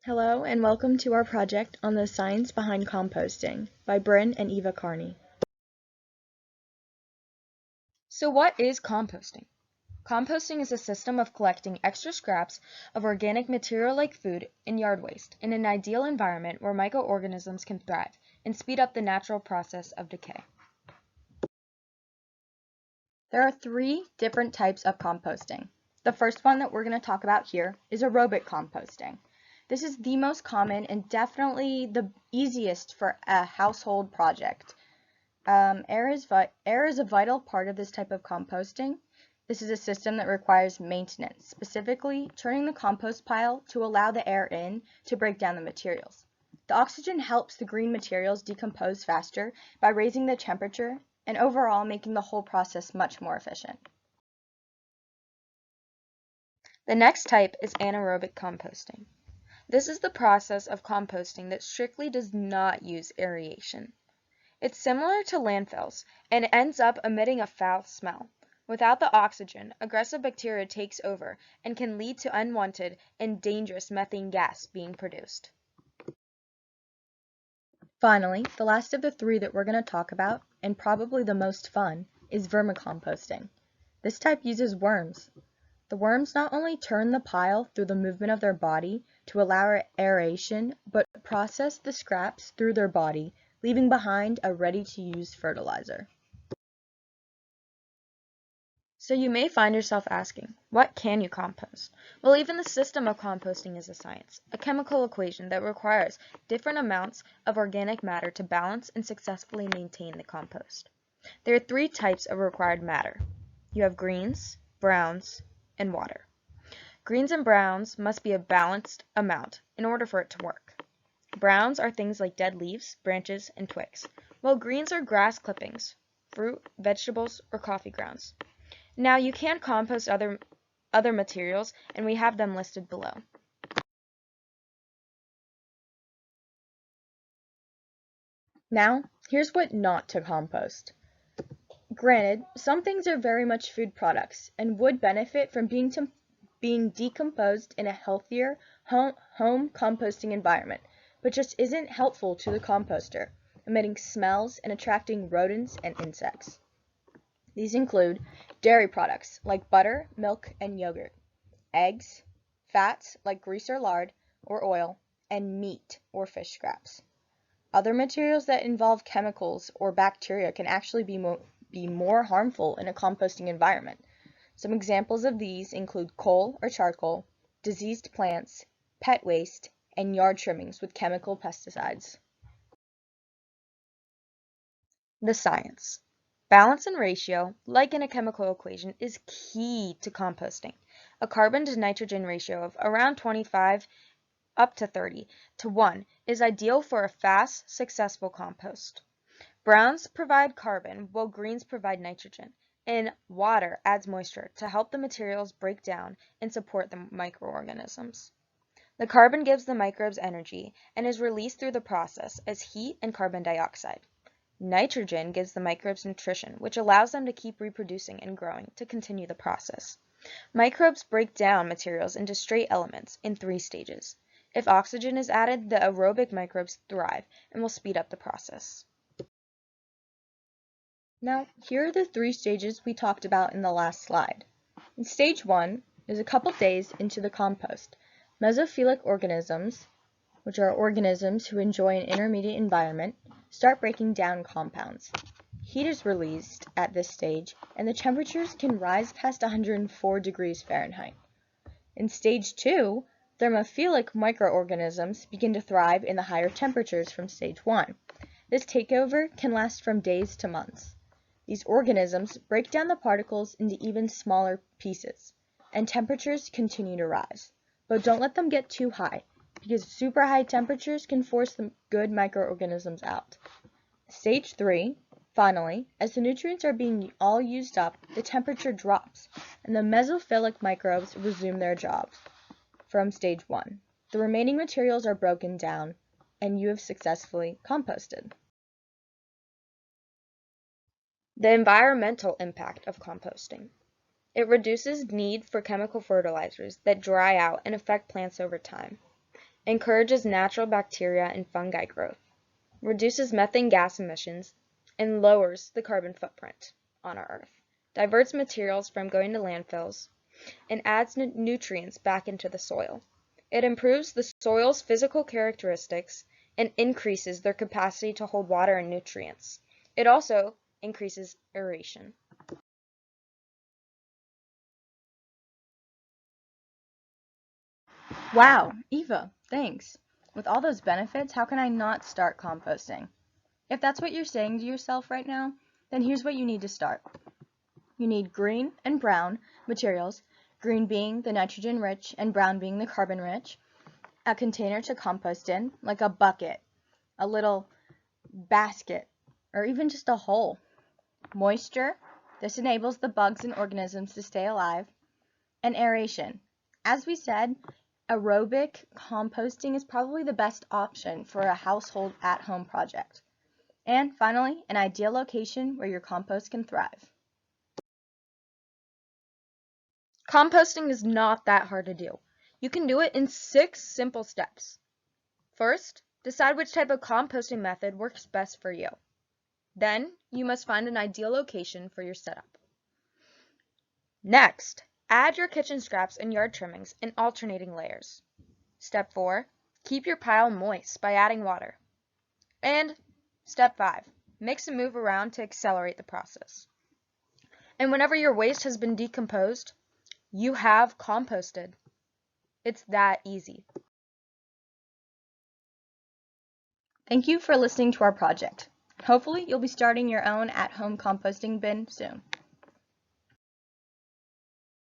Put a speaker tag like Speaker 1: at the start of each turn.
Speaker 1: Hello and welcome to our project on the science behind composting by Bryn and Eva Carney.
Speaker 2: So what is composting? Composting is a system of collecting extra scraps of organic material like food and yard waste in an ideal environment where microorganisms can thrive and speed up the natural process of decay.
Speaker 1: There are three different types of composting. The first one that we're going to talk about here is aerobic composting. This is the most common and definitely the easiest for a household project. Air is a vital part of this type of composting. This is a system that requires maintenance, specifically turning the compost pile to allow the air in to break down the materials. The oxygen helps the green materials decompose faster by raising the temperature and overall making the whole process much more efficient.
Speaker 2: The next type is anaerobic composting. This is the process of composting that strictly does not use aeration. It's similar to landfills and ends up emitting a foul smell. Without the oxygen, aggressive bacteria takes over and can lead to unwanted and dangerous methane gas being produced.
Speaker 1: Finally, the last of the three that we're going to talk about, and probably the most fun, is vermicomposting. This type uses worms. The worms not only turn the pile through the movement of their body to allow aeration, but process the scraps through their body, leaving behind a ready-to-use fertilizer.
Speaker 2: So you may find yourself asking, what can you compost? Well, even the system of composting is a science, a chemical equation that requires different amounts of organic matter to balance and successfully maintain the compost. There are three types of required matter. You have greens, browns, and water. Greens and browns must be a balanced amount in order for it to work. Browns are things like dead leaves, branches, and twigs, while greens are grass clippings, fruit, vegetables, or coffee grounds. Now you can compost other materials, and we have them listed below.
Speaker 1: Now, here's what not to compost. Granted, some things are very much food products and would benefit from being decomposed in a healthier home composting environment, but just isn't helpful to the composter, emitting smells and attracting rodents and insects. These include dairy products like butter, milk, and yogurt, eggs, fats like grease or lard or oil, and meat or fish scraps. Other materials that involve chemicals or bacteria can actually be more harmful in a composting environment. Some examples of these include coal or charcoal, diseased plants, pet waste, and yard trimmings with chemical pesticides.
Speaker 2: The science. Balance and ratio, like in a chemical equation, is key to composting. A carbon to nitrogen ratio of around 25 up to 30 to 1 is ideal for a fast, successful compost. Browns provide carbon while greens provide nitrogen, and water adds moisture to help the materials break down and support the microorganisms. The carbon gives the microbes energy and is released through the process as heat and carbon dioxide. Nitrogen gives the microbes nutrition, which allows them to keep reproducing and growing to continue the process. Microbes break down materials into straight elements in 3 stages. If oxygen is added, the aerobic microbes thrive and will speed up the process.
Speaker 1: Now, here are the 3 stages we talked about in the last slide. In stage 1 is a couple days into the compost. Mesophilic organisms, which are organisms who enjoy an intermediate environment, start breaking down compounds. Heat is released at this stage, and the temperatures can rise past 104 degrees Fahrenheit. In stage 2, thermophilic microorganisms begin to thrive in the higher temperatures from stage 1. This takeover can last from days to months. These organisms break down the particles into even smaller pieces, and temperatures continue to rise. But don't let them get too high, because super high temperatures can force the good microorganisms out. Stage 3, finally, as the nutrients are being all used up, the temperature drops, and the mesophilic microbes resume their jobs from stage 1. The remaining materials are broken down, and you have successfully composted.
Speaker 2: The environmental impact of composting. It reduces need for chemical fertilizers that dry out and affect plants over time. encourages natural bacteria and fungi growth, reduces methane gas emissions, and lowers the carbon footprint on our Earth, diverts materials from going to landfills, and adds nutrients back into the soil. It improves the soil's physical characteristics and increases their capacity to hold water and nutrients. It also increases aeration.
Speaker 1: Wow, Eva, thanks. With all those benefits, how can I not start composting? If that's what you're saying to yourself right now, then here's what you need to start. You need green and brown materials, green being the nitrogen-rich and brown being the carbon-rich, a container to compost in, like a bucket, a little basket, or even just a hole. Moisture, this enables the bugs and organisms to stay alive, and aeration. As we said, aerobic composting is probably the best option for a household at-home project. And finally, an ideal location where your compost can thrive.
Speaker 2: Composting is not that hard to do. You can do it in 6 simple steps. First, decide which type of composting method works best for you. Then, you must find an ideal location for your setup. Next, add your kitchen scraps and yard trimmings in alternating layers. Step 4, keep your pile moist by adding water. And step 5, mix and move around to accelerate the process. And whenever your waste has been decomposed, you have composted. It's that easy.
Speaker 1: Thank you for listening to our project. Hopefully, you'll be starting your own at-home composting bin soon.